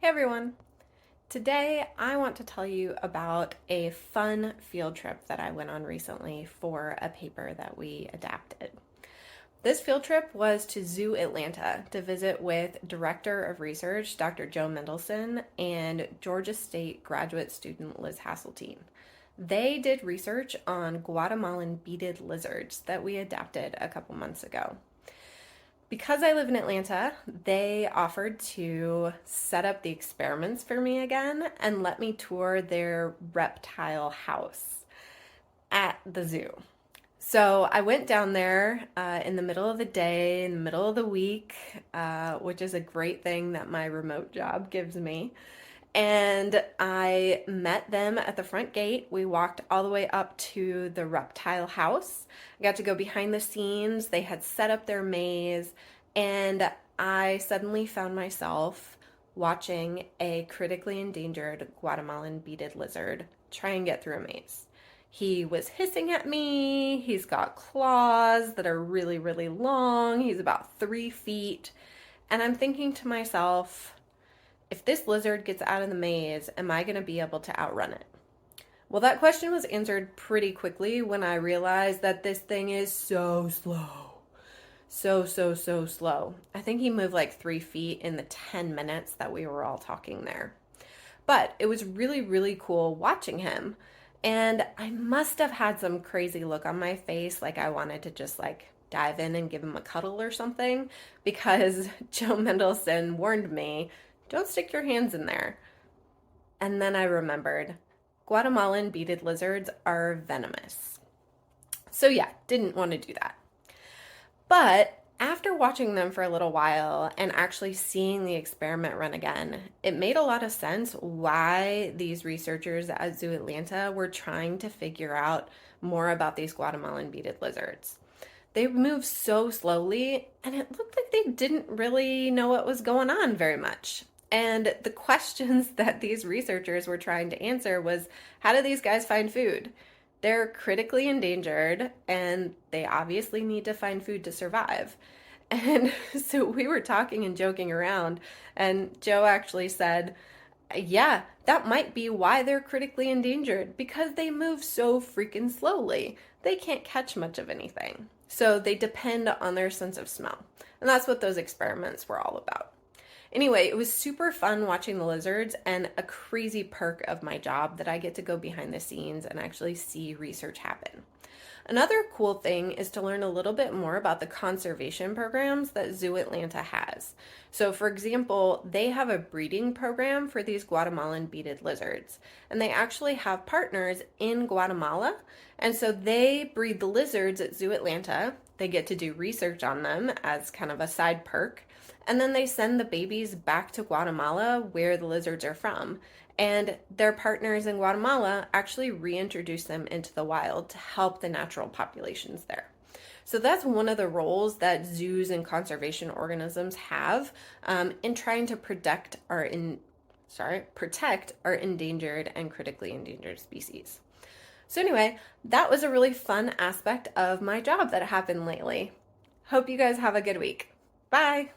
Hey everyone! Today I want to tell you about a fun field trip that I went on recently for a paper that we adapted. This field trip was to Zoo Atlanta to visit with Director of Research Dr. Joe Mendelson and Georgia State graduate student Liz Hasseltine. They did research on Guatemalan beaded lizards that we adapted a couple months ago. Because I live in Atlanta, they offered to set up the experiments for me again and let me tour their reptile house at the zoo. So I went down there in the middle of the day, in the middle of the week, which is a great thing that my remote job gives me. And I met them at the front gate. We walked all the way up to the reptile house. I got to go behind the scenes. They had set up their maze, and I suddenly found myself watching a critically endangered Guatemalan beaded lizard try and get through a maze. He was hissing at me. He's got claws that are really, really long. He's about 3 feet. And I'm thinking to myself, if this lizard gets out of the maze, am I going to be able to outrun it? Well, that question was answered pretty quickly when I realized that this thing is so slow. So slow. I think he moved like 3 feet in the 10 minutes that we were all talking there. But it was really, really cool watching him. And I must have had some crazy look on my face, like I wanted to just dive in and give him a cuddle or something, because Joe Mendelson warned me, don't stick your hands in there. And then I remembered Guatemalan beaded lizards are venomous. So yeah, didn't want to do that. But after watching them for a little while and actually seeing the experiment run again, it made a lot of sense why these researchers at Zoo Atlanta were trying to figure out more about these Guatemalan beaded lizards. They moved so slowly, and it looked like they didn't really know what was going on very much. And the questions that these researchers were trying to answer was, how do these guys find food? They're critically endangered, and they obviously need to find food to survive. And so we were talking and joking around, and Joe actually said, yeah, that might be why they're critically endangered, because they move so freaking slowly. They can't catch much of anything. So they depend on their sense of smell. And that's what those experiments were all about. Anyway, it was super fun watching the lizards, and a crazy perk of my job that I get to go behind the scenes and actually see research happen. Another cool thing is to learn a little bit more about the conservation programs that Zoo Atlanta has. So, for example, they have a breeding program for these Guatemalan beaded lizards, and they actually have partners in Guatemala, and so they breed the lizards at Zoo Atlanta. They get to do research on them as kind of a side perk, and then they send the babies back to Guatemala where the lizards are from. And their partners in Guatemala actually reintroduce them into the wild to help the natural populations there. So that's one of the roles that zoos and conservation organisms have in trying to protect our endangered and critically endangered species. So anyway, that was a really fun aspect of my job that happened lately. Hope you guys have a good week. Bye.